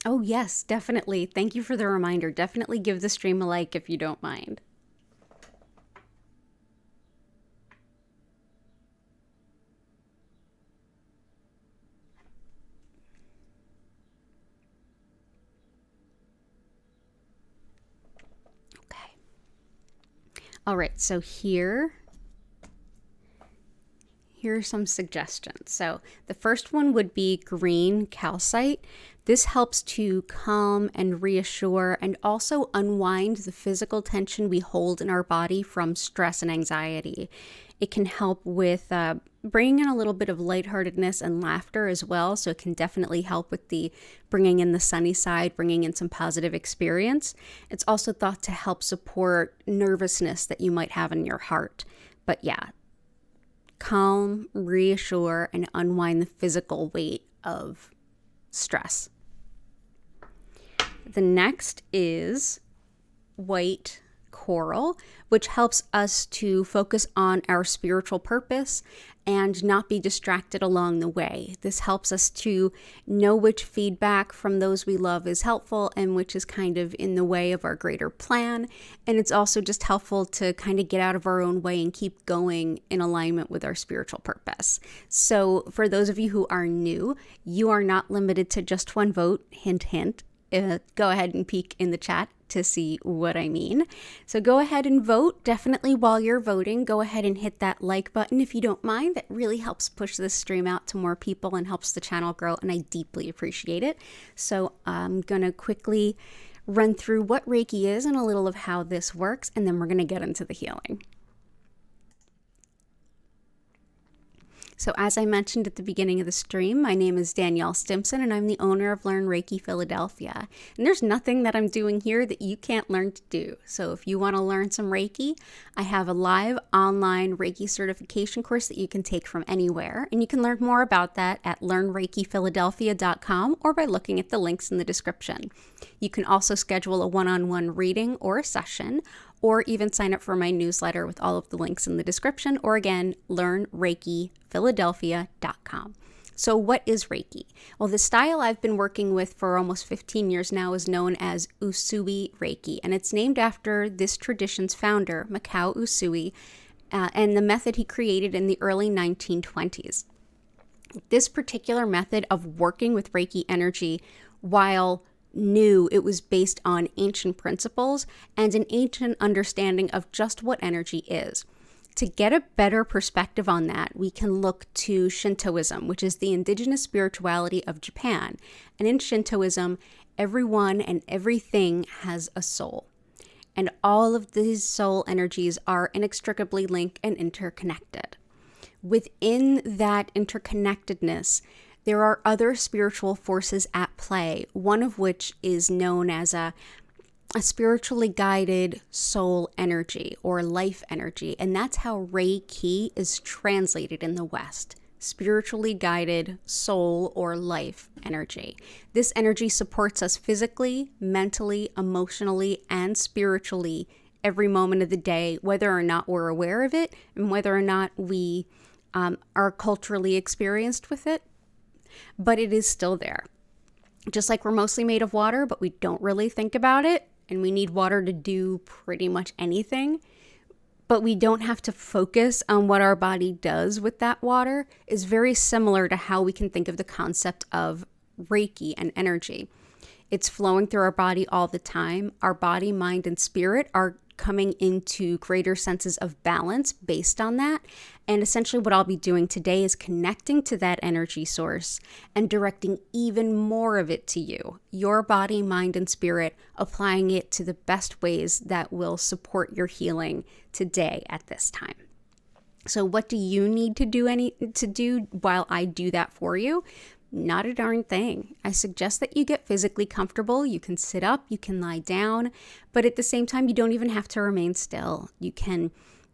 Oh yes, definitely. Thank you for the reminder. Definitely give the stream a like if you don't mind. Okay. All right, so here are some suggestions. So the first one would be green calcite. This helps to calm and reassure and also unwind the physical tension we hold in our body from stress and anxiety. It can help with bringing in a little bit of lightheartedness and laughter as well. So it can definitely help with the bringing in the sunny side, bringing in some positive experience. It's also thought to help support nervousness that you might have in your heart. But yeah, calm, reassure, and unwind the physical weight of stress. The next is white coral, which helps us to focus on our spiritual purpose and not be distracted along the way. This helps us to know which feedback from those we love is helpful and which is kind of in the way of our greater plan. And it's also just helpful to kind of get out of our own way and keep going in alignment with our spiritual purpose. So for those of you who are new, you are not limited to just one vote. Hint, hint. Go ahead and peek in the chat to see what I mean. So go ahead and vote. Definitely while you're voting, go ahead and hit that like button if you don't mind. That really helps push this stream out to more people and helps the channel grow, and I deeply appreciate it. So I'm going to quickly run through what Reiki is and a little of how this works, and then we're going to get into the healing. So as I mentioned at the beginning of the stream, my name is Danielle Stimpson, and I'm the owner of Learn Reiki Philadelphia. And there's nothing that I'm doing here that you can't learn to do. So if you want to learn some Reiki, I have a live online Reiki certification course that you can take from anywhere. And you can learn more about that at learnreikiphiladelphia.com or by looking at the links in the description. You can also schedule a one-on-one reading or a session, or even sign up for my newsletter with all of the links in the description, or again, learnreikiphiladelphia.com. So what is Reiki? Well, the style I've been working with for almost 15 years now is known as Usui Reiki, and it's named after this tradition's founder, Mikao Usui, and the method he created in the early 1920s. This particular method of working with Reiki energy, while new, it was based on ancient principles and an ancient understanding of just what energy is. To get a better perspective on that, we can look to Shintoism, which is the indigenous spirituality of Japan. And in Shintoism, everyone and everything has a soul. And all of these soul energies are inextricably linked and interconnected. Within that interconnectedness, there are other spiritual forces at play, one of which is known as a spiritually guided soul energy or life energy. And that's how Reiki is translated in the West. Spiritually guided soul or life energy. This energy supports us physically, mentally, emotionally, and spiritually every moment of the day, whether or not we're aware of it and whether or not we are culturally experienced with it. But it is still there. Just like we're mostly made of water, but we don't really think about it, and we need water to do pretty much anything, but we don't have to focus on what our body does with that water, is very similar to how we can think of the concept of Reiki and energy. It's flowing through our body all the time. Our body, mind, and spirit are coming into greater senses of balance based on that. And essentially what I'll be doing today is connecting to that energy source and directing even more of it to you, your body, mind, and spirit, applying it to the best ways that will support your healing today at this time. So what do you need to do while I do that for you? Not a darn thing. I suggest that you get physically comfortable. You can sit up, you can lie down, but at the same time, you don't even have to remain still. You can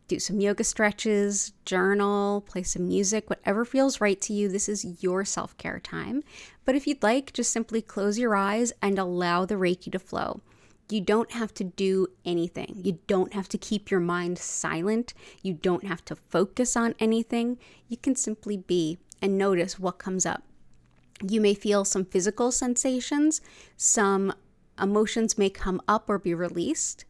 do some yoga stretches, journal, play some music, whatever feels right to you. This is your self-care time. But if you'd like, just simply close your eyes and allow the Reiki to flow. You don't have to do anything. You don't have to keep your mind silent. You don't have to focus on anything. You can simply be and notice what comes up. You may feel some physical sensations, some emotions may come up or be released.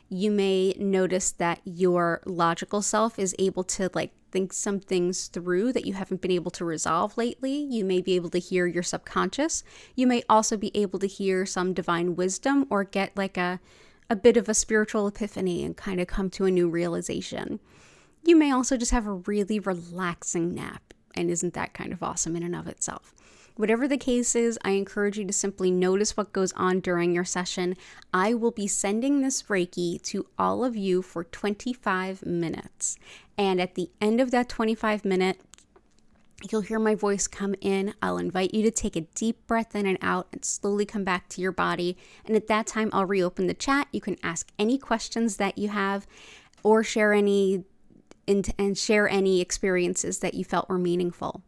You may notice that your logical self is able to think some things through that you haven't been able to resolve lately. You may be able to hear your subconscious. You may also be able to hear some divine wisdom or get a bit of a spiritual epiphany and kind of come to a new realization. You may also just have a really relaxing nap. And isn't that kind of awesome in and of itself? Whatever the case is, I encourage you to simply notice what goes on during your session. I will be sending this Reiki to all of you for 25 minutes. And at the end of that 25-minute, you'll hear my voice come in. I'll invite you to take a deep breath in and out and slowly come back to your body. And at that time, I'll reopen the chat. You can ask any questions that you have or share any experiences that you felt were meaningful.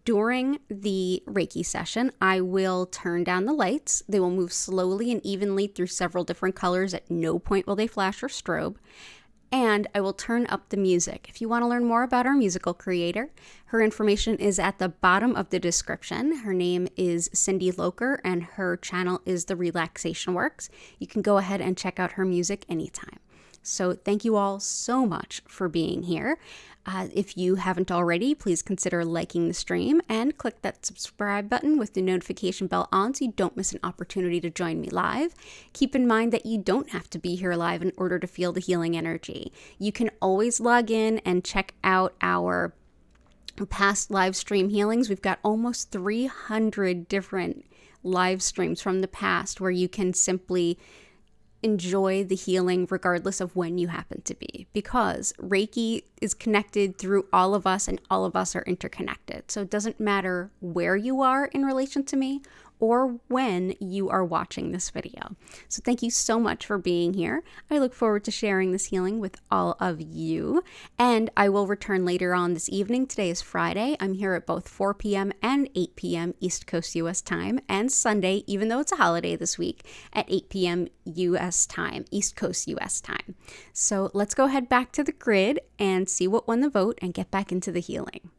During the Reiki session, I will turn down the lights. They will move slowly and evenly through several different colors. At no point will they flash or strobe. And I will turn up the music. If you want to learn more about our musical creator, her information is at the bottom of the description. Her name is Cindy Loker, and her channel is The Relaxation Works. You can go ahead and check out her music anytime. So thank you all so much for being here. If you haven't already, please consider liking the stream and click that subscribe button with the notification bell on so you don't miss an opportunity to join me live. Keep in mind that you don't have to be here live in order to feel the healing energy. You can always log in and check out our past live stream healings. We've got almost 300 different live streams from the past where you can simply enjoy the healing regardless of when you happen to be, because Reiki is connected through all of us and all of us are interconnected. So it doesn't matter where you are in relation to me or when you are watching this video. So thank you so much for being here. I look forward to sharing this healing with all of you, and I will return later on this evening. Today is Friday. I'm here at both 4 p.m. and 8 p.m. East Coast US time, and Sunday, even though it's a holiday this week, at 8 p.m. US time, East Coast US time. So let's go ahead back to the grid and see what won the vote and get back into the healing.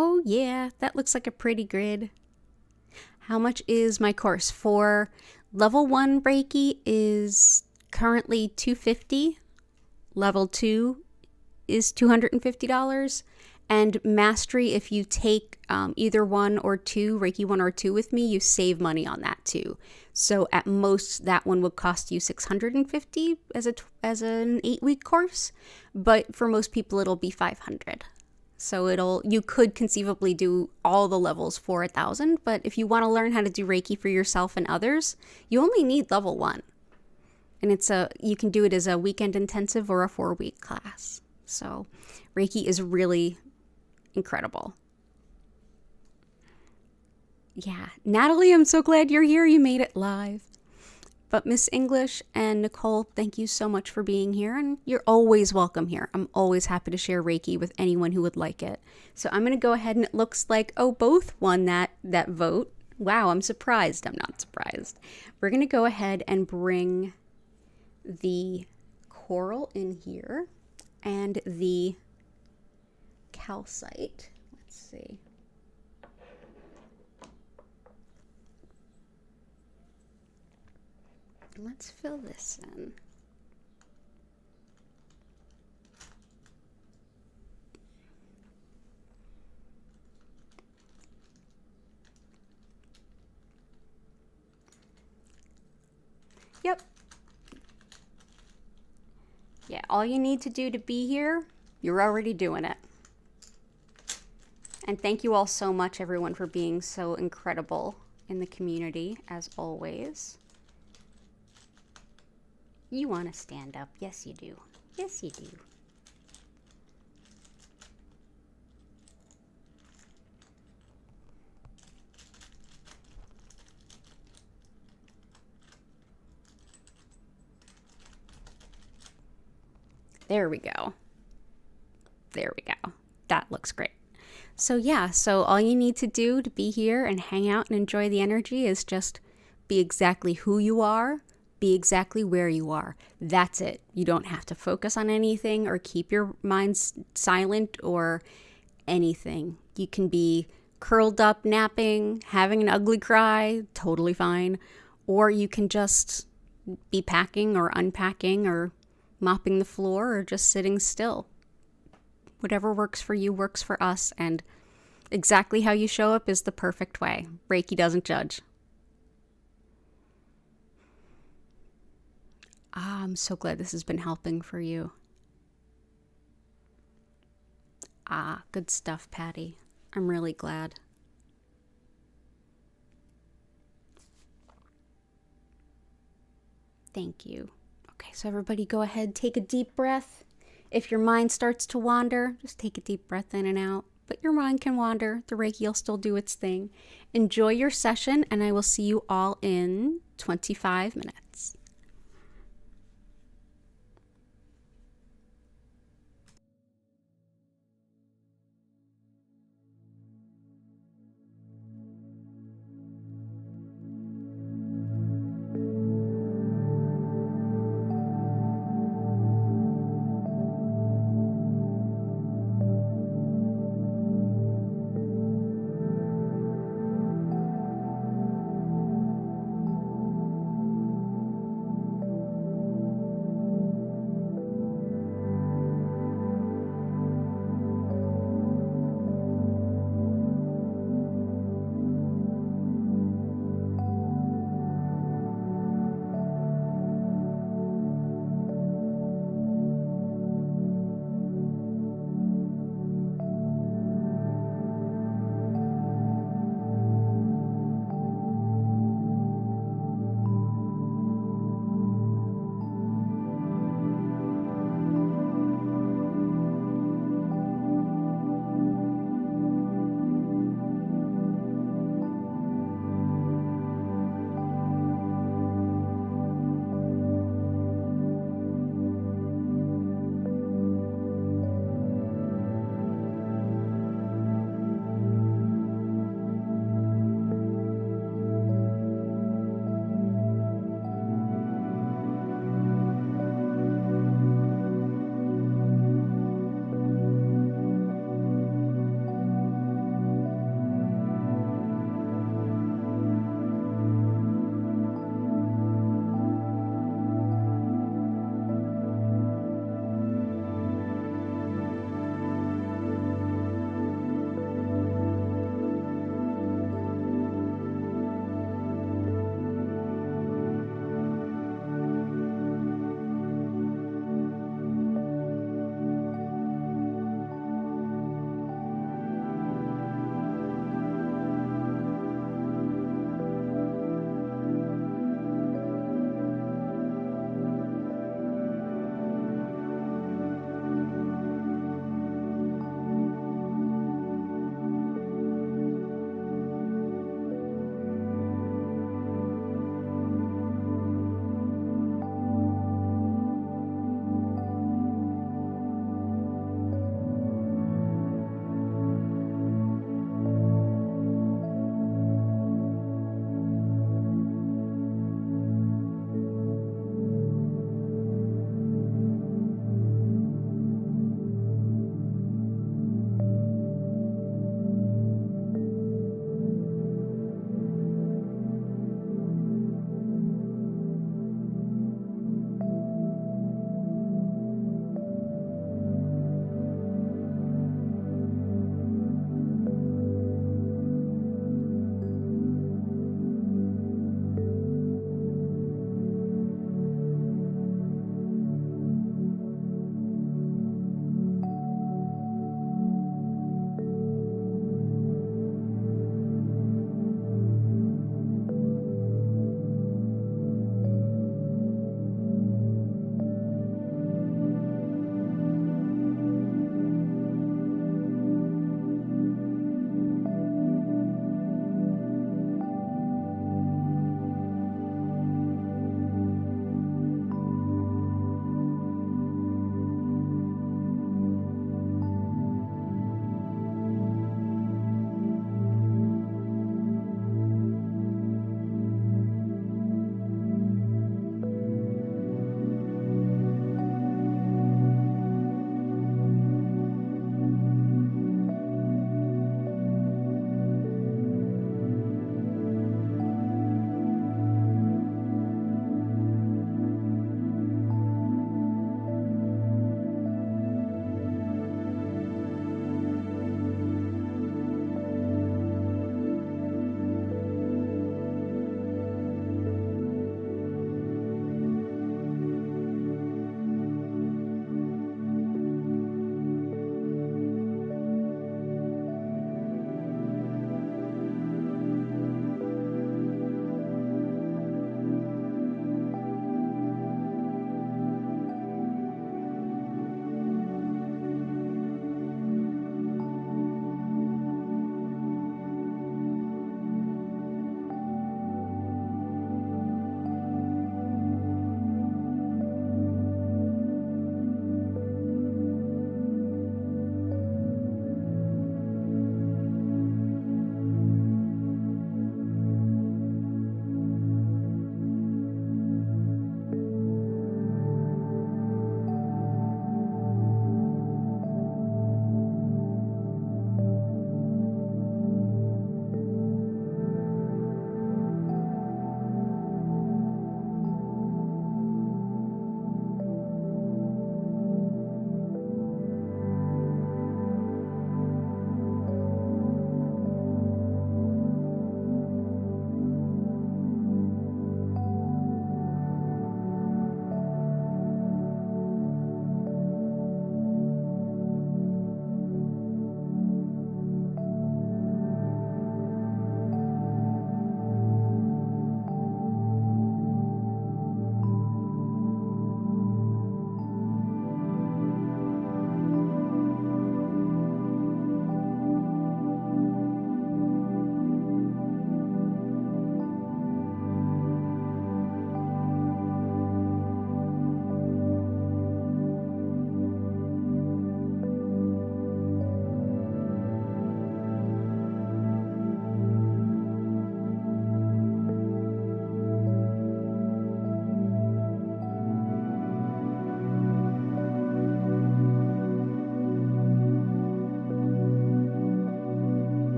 Oh yeah, that looks like a pretty grid. How much is my course? For level 1 Reiki is currently $250. Level 2 is $250. And Mastery, if you take either 1 or 2, Reiki 1 or 2 with me, you save money on that too. So at most, that one would cost you $650 as an 8-week course. But for most people, it'll be $500. So you could conceivably do all the levels for $1,000, but if you want to learn how to do Reiki for yourself and others, you only need level 1. And you can do it as a weekend intensive or a 4-week class. So Reiki is really incredible. Yeah, Natalie, I'm so glad you're here. You made it live. But Miss English and Nicole, thank you so much for being here, and you're always welcome here. I'm always happy to share Reiki with anyone who would like it. So I'm going to go ahead, and it looks like, both won that vote. Wow, I'm surprised. I'm not surprised. We're going to go ahead and bring the coral in here and the calcite. Let's see. Let's fill this in. Yep. Yeah, all you need to do to be here, you're already doing it. And thank you all so much, everyone, for being so incredible in the community, as always. You want to stand up. Yes, you do. Yes, you do. There we go. There we go. That looks great. So yeah, so all you need to do to be here and hang out and enjoy the energy is just be exactly who you are. Be exactly where you are. That's it. You don't have to focus on anything or keep your mind silent or anything. You can be curled up, napping, having an ugly cry, totally fine. Or you can just be packing or unpacking or mopping the floor or just sitting still. Whatever works for you works for us, and exactly how you show up is the perfect way. Reiki doesn't judge. I'm so glad this has been helping for you. Good stuff, Patty. I'm really glad. Thank you. Okay, so everybody go ahead, take a deep breath. If your mind starts to wander, just take a deep breath in and out. But your mind can wander. The Reiki will still do its thing. Enjoy your session, and I will see you all in 25 minutes.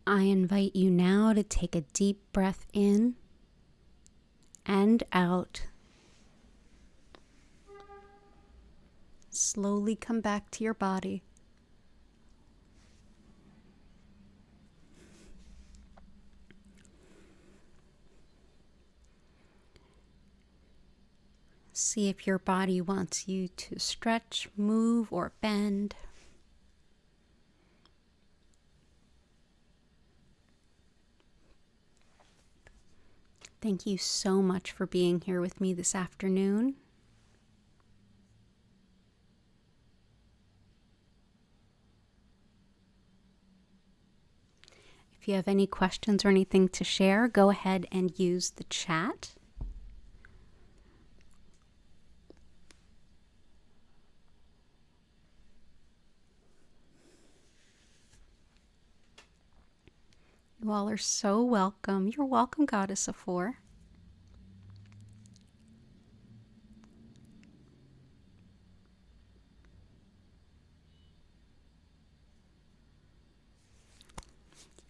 I invite you now to take a deep breath in and out. Slowly come back to your body. See if your body wants you to stretch, move, or bend. Thank you so much for being here with me this afternoon. If you have any questions or anything to share, go ahead and use the chat. You all are so welcome. You're welcome, Goddess of Four.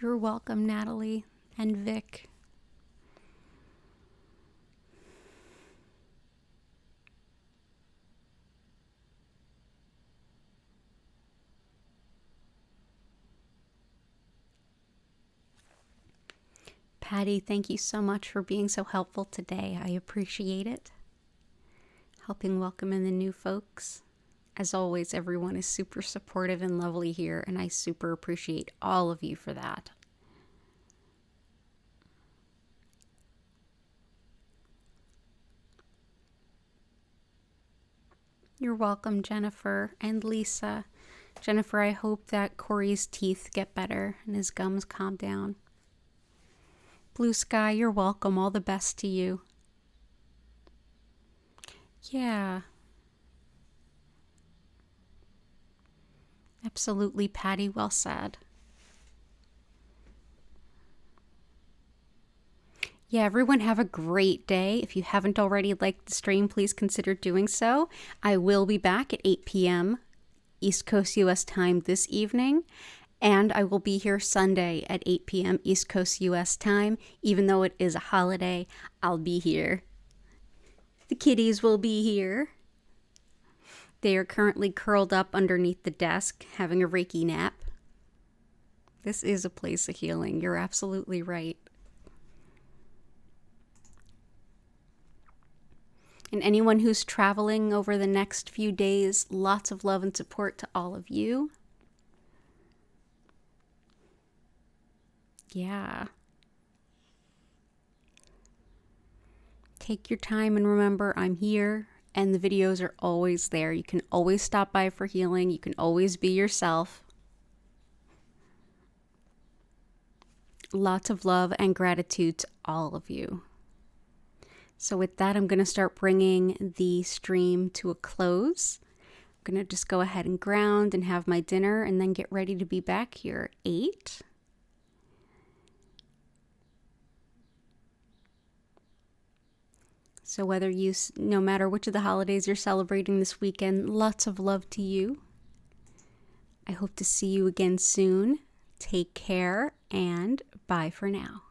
You're welcome, Natalie and Vic. Patty, thank you so much for being so helpful today. I appreciate it. Helping welcome in the new folks. As always, everyone is super supportive and lovely here, and I super appreciate all of you for that. You're welcome, Jennifer and Lisa. Jennifer, I hope that Corey's teeth get better and his gums calm down. Blue Sky, you're welcome. All the best to you. Yeah. Absolutely, Patty. Well said. Yeah, everyone have a great day. If you haven't already liked the stream, please consider doing so. I will be back at 8 p.m. East Coast US time this evening. And I will be here Sunday at 8 p.m. East Coast US time. Even though it is a holiday, I'll be here. The kitties will be here. They are currently curled up underneath the desk, having a Reiki nap. This is a place of healing. You're absolutely right. And anyone who's traveling over the next few days, lots of love and support to all of you. Yeah. Take your time and remember I'm here and the videos are always there. You can always stop by for healing. You can always be yourself. Lots of love and gratitude to all of you. So with that, I'm going to start bringing the stream to a close. I'm going to just go ahead and ground and have my dinner and then get ready to be back here at 8. So no matter which of the holidays you're celebrating this weekend, lots of love to you. I hope to see you again soon. Take care and bye for now.